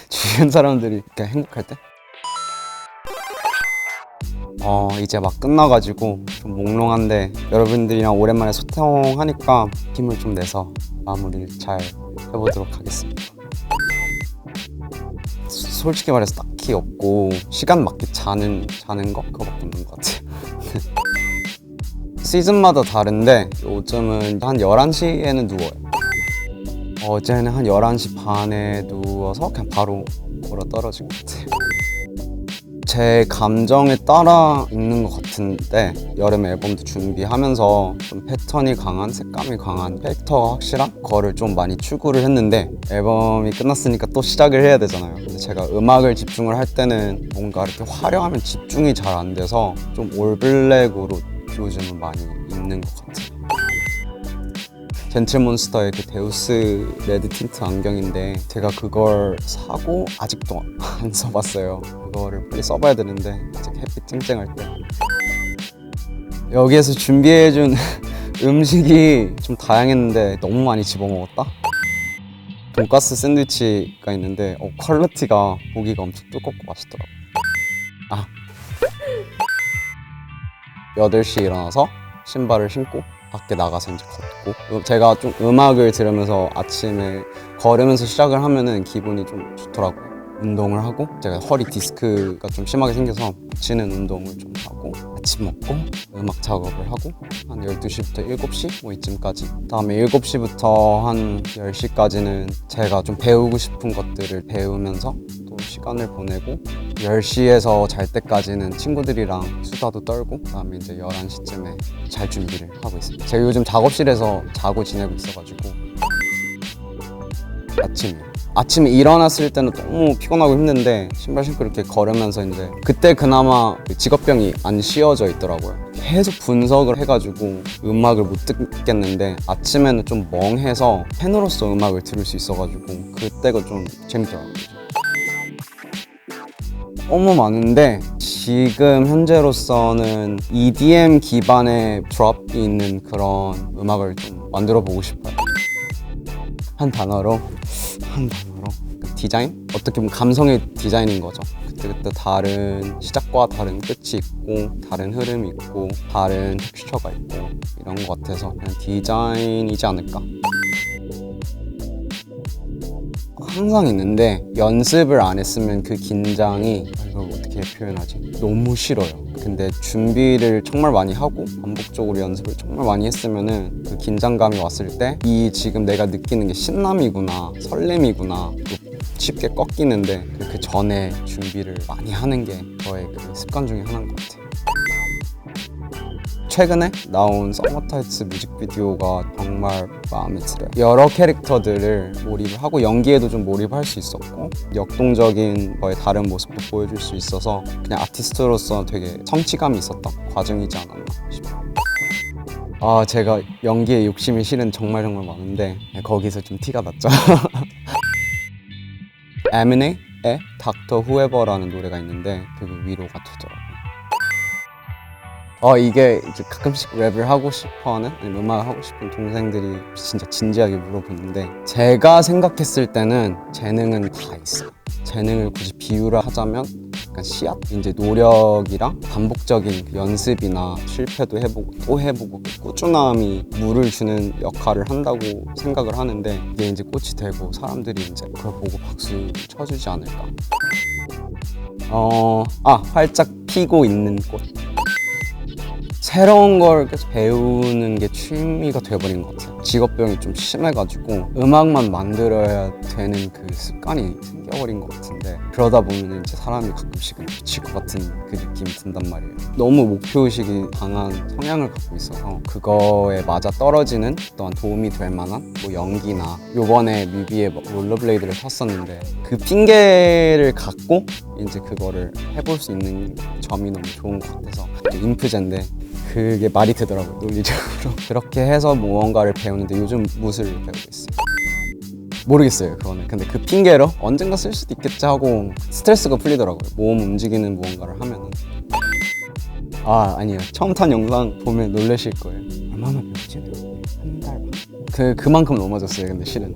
주변 사람들이 이렇게 행복할 때? 이제 막 끝나가지고 좀 몽롱한데 여러분들이랑 오랜만에 소통하니까 힘을 좀 내서 마무리를 잘 해보도록 하겠습니다. 솔직히 말해서 딱히 없고 시간 맞게 자는 거? 그거밖에 없는 것 같아요. 시즌마다 다른데 요즘은 한 11시에는 누워요. 어제는 한 11시 반에 누워서 그냥 바로 몰아 떨어진 것 같아요. 제 감정에 따라 읽는 것 같은데 여름 앨범도 준비하면서 좀 패턴이 강한, 색감이 강한, 캐릭터가 확실한 거를 좀 많이 추구를 했는데 앨범이 끝났으니까 또 시작을 해야 되잖아요. 근데 제가 음악을 집중을 할 때는 뭔가 이렇게 화려하면 집중이 잘 안 돼서 좀 올블랙으로 요즘은 많이 입는 것 같아요. 젠틀몬스터의 그 데우스 레드 틴트 안경인데 제가 그걸 사고 아직도 안 써봤어요. 그거를 빨리 써봐야 되는데 아직 햇빛 쨍쨍할 때. 여기에서 준비해준 음식이 좀 다양했는데 너무 많이 집어먹었다? 돈가스 샌드위치가 있는데 퀄리티가 고기가 엄청 두껍고 맛있더라고요. 8시에 일어나서 신발을 신고 밖에 나가서 이제 걷고, 제가 좀 음악을 들으면서 아침에 걸으면서 시작을 하면은 기분이 좀 좋더라고요. 운동을 하고 제가 허리 디스크가 좀 심하게 생겨서 붙이는 운동을 좀 하고 아침 먹고 음악 작업을 하고 한 12시부터 7시 뭐 이쯤까지, 다음에 7시부터 한 10시까지는 제가 좀 배우고 싶은 것들을 배우면서 또 시간을 보내고 10시에서 잘 때까지는 친구들이랑 수다도 떨고 그다음에 이제 11시쯤에 잘 준비를 하고 있습니다. 제가 요즘 작업실에서 자고 지내고 있어가지고 아침에 일어났을 때는 너무 피곤하고 힘든데 신발 신고 이렇게 걸으면서 이제 그때 그나마 직업병이 안 씌워져 있더라고요. 계속 분석을 해가지고 음악을 못 듣겠는데 아침에는 좀 멍해서 팬으로서 음악을 들을 수 있어가지고 그때가 좀 재밌더라고요. 너무 많은데 지금 현재로서는 EDM 기반의 드롭이 있는 그런 음악을 좀 만들어 보고 싶어요. 한 단어로 그 디자인? 어떻게 보면 감성의 디자인인 거죠. 그때 다른 시작과 다른 끝이 있고 다른 흐름이 있고 다른 텍스처가 있고 이런 것 같아서 그냥 디자인이지 않을까? 항상 있는데 연습을 안 했으면 그 긴장이, 이걸 어떻게 표현하지? 너무 싫어요. 근데 준비를 정말 많이 하고 반복적으로 연습을 정말 많이 했으면은 그 긴장감이 왔을 때 이 지금 내가 느끼는 게 신남이구나, 설렘이구나 쉽게 꺾이는데 그 전에 준비를 많이 하는 게 저의 그 습관 중에 하나인 것 같아요. 최근에 나온 서머타이츠 뮤직비디오가 정말 마음에 들어요. 여러 캐릭터들을 몰입을 하고 연기에도 좀 몰입할 수 있었고 역동적인 저의 다른 모습도 보여줄 수 있어서 그냥 아티스트로서 되게 성취감이 있었던 과정이지 않았나 싶어요. 제가 연기에 욕심이 실은 정말 많은데 거기서 좀 티가 났죠. 에미넴의 닥터 후에버라는 노래가 있는데 그게 위로가 되더라고요. 이게 이제 가끔씩 랩을 하고 싶어하는, 아니면 음악을 하고 싶은 동생들이 진짜 진지하게 물어보는데 제가 생각했을 때는 재능은 다 있어요. 재능을 굳이 비유를 하자면 약간 씨앗? 이제 노력이랑 반복적인 연습이나 실패도 해보고 또 해보고 꾸준함이 물을 주는 역할을 한다고 생각을 하는데 이게 이제 꽃이 되고 사람들이 이제 그걸 보고 박수 쳐주지 않을까. 활짝 피고 있는 꽃. 새로운 걸 계속 배우는 게 취미가 돼버린 것 같아요. 직업병이 좀 심해가지고 음악만 만들어야 되는 그 습관이 생겨버린 것 같은데 그러다 보면 이제 사람이 가끔씩은 미칠 것 같은 그 느낌이 든단 말이에요. 너무 목표의식이 강한 성향을 갖고 있어서 그거에 맞아 떨어지는 또한 도움이 될 만한 뭐 연기나 요번에 뮤비에 롤러블레이드를 샀었는데 그 핑계를 갖고 이제 그거를 해볼 수 있는 점이 너무 좋은 것 같아서 인프제인데 그게 말이 되더라고요, 논리적으로. 그렇게 해서 무언가를 배우는데 요즘 무술 배우고 있어요. 모르겠어요, 그거는. 근데 그 핑계로 언젠가 쓸 수도 있겠지 하고 스트레스가 풀리더라고요. 몸 움직이는 무언가를 하면은. 아니에요. 처음 탄 영상 보면 놀라실 거예요. 얼마나 배웠지? 한 달 반? 그만큼 넘어졌어요, 근데 실은.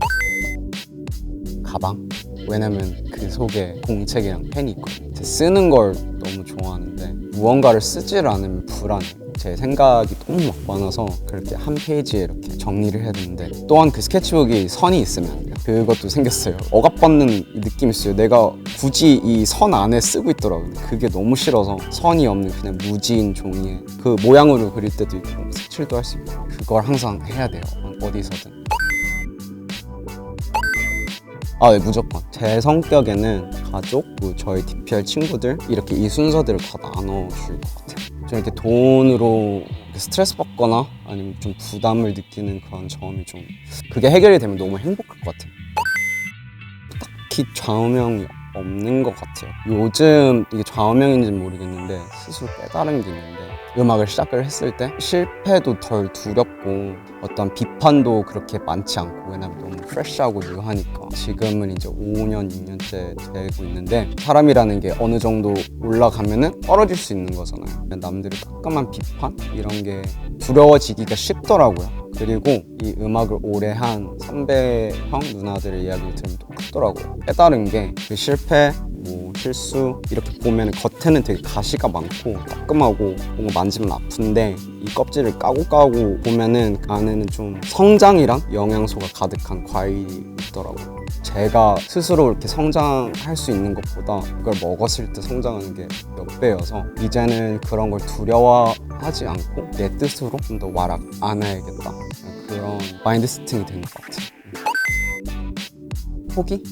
가방? 왜냐면 그 속에 공책이랑 펜이 있거든요. 쓰는 걸 너무 좋아하는데 무언가를 쓰질 않으면 불안해요. 제 생각이 너무 막 많아서 그렇게 한 페이지에 이렇게 정리를 해야 되는데, 또한 그 스케치북이 선이 있으면 안 돼요. 그것도 생겼어요. 억압받는 느낌이 있어요. 내가 굳이 이 선 안에 쓰고 있더라고요. 그게 너무 싫어서 선이 없는 그냥 무지인 종이에 그 모양으로 그릴 때도 있고 색칠도 할 수 있고, 그걸 항상 해야 돼요. 어디서든. 네, 무조건. 제 성격에는 가족, 저희 DPR 친구들 이렇게 이 순서대로 다 나눠줄 것 같아요. 좀 이렇게 돈으로 스트레스 받거나 아니면 좀 부담을 느끼는 그런 점이 좀, 그게 해결이 되면 너무 행복할 것 같아요. 딱히 좌우명이 없는 것 같아요. 요즘 이게 좌우명인지는 모르겠는데 스스로 깨달은 게 있는데, 음악을 시작을 했을 때 실패도 덜 두렵고 어떤 비판도 그렇게 많지 않고, 왜냐면 너무 프레시하고 뉴하니까. 지금은 이제 5년, 6년째 되고 있는데, 사람이라는 게 어느 정도 올라가면은 떨어질 수 있는 거잖아요. 남들의 따끔한 비판? 이런 게 두려워지기가 쉽더라고요. 그리고 이 음악을 오래 한 선배 형 누나들의 이야기를 들으면 똑같더라고요. 깨달은 게 그 실패, 실수 이렇게 보면 겉에는 되게 가시가 많고 따끔하고 뭔가 만지면 아픈데, 이 껍질을 까고 보면은 그 안에는 좀 성장이랑 영양소가 가득한 과일이 있더라고요. 제가 스스로 이렇게 성장할 수 있는 것보다 그걸 먹었을 때 성장하는 게 몇 배여서, 이제는 그런 걸 두려워하지 않고 내 뜻으로 좀 더 와락 안아야겠다, 그런 마인드 세팅이 된 것 같아요. 포기?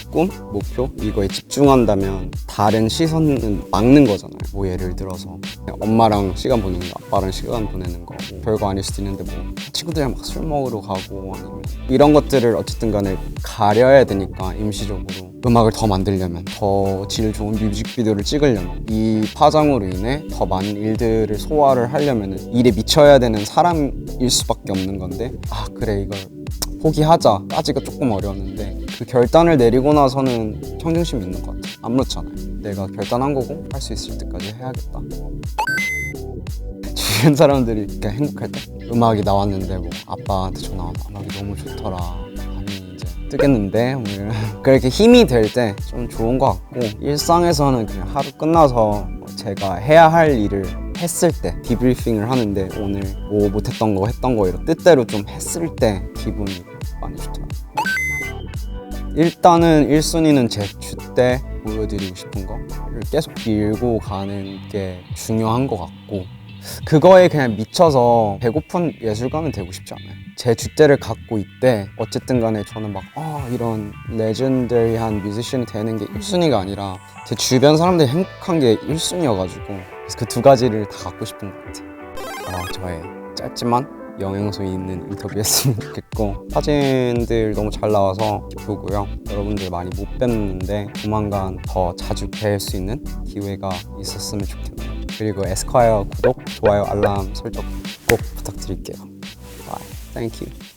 꿈? 목표? 이거에 집중한다면 다른 시선은 막는 거잖아요. 예를 들어서 엄마랑 시간 보내는 거, 아빠랑 시간 보내는 거, 별거 아닐 수도 있는데 친구들이랑 막 술 먹으러 가고, 아니면 이런 것들을 어쨌든 간에 가려야 되니까, 임시적으로 음악을 더 만들려면, 더 질 좋은 뮤직비디오를 찍으려면, 이 파장으로 인해 더 많은 일들을 소화를 하려면 일에 미쳐야 되는 사람일 수밖에 없는 건데, 그래 이걸 포기하자 까지가 조금 어려웠는데, 그 결단을 내리고 나서는 청중심이 있는 것 같아요. 아무렇잖아요. 내가 결단한 거고 할 수 있을 때까지 해야겠다. 주변 사람들이 그러니까 행복할 때 음악이 나왔는데 아빠한테 전화 와서 음악이 너무 좋더라, 밤이 이제 뜨겠는데 그렇게 힘이 될 때 좀 좋은 것 같고, 일상에서는 그냥 하루 끝나서 제가 해야 할 일을 했을 때 디브리핑을 하는데, 오늘 못했던 거 했던 거 이렇게 뜻대로 좀 했을 때 기분이 많이 좋더라고요. 일단은 1순위는 제 주 때 보여드리고 싶은 거를 계속 밀고 가는 게 중요한 것 같고, 그거에 그냥 미쳐서 배고픈 예술가는 되고 싶지 않아요. 제 주대를 갖고 있대 어쨌든 간에 저는 이런 레전더리한 뮤지션이 되는 게 1순위가 아니라 제 주변 사람들이 행복한 게 1순위여가지고, 그래서 그 두 가지를 다 갖고 싶은 것 같아요. 저의 짧지만 영양소 있는 인터뷰였으면 좋겠고, 사진들 너무 잘 나와서 기쁘고요. 여러분들 많이 못 뵙는데 조만간 더 자주 뵐 수 있는 기회가 있었으면 좋겠네요. 그리고 에스콰이어 구독, 좋아요, 알람 설정 꼭 부탁드릴게요. Bye. Thank you.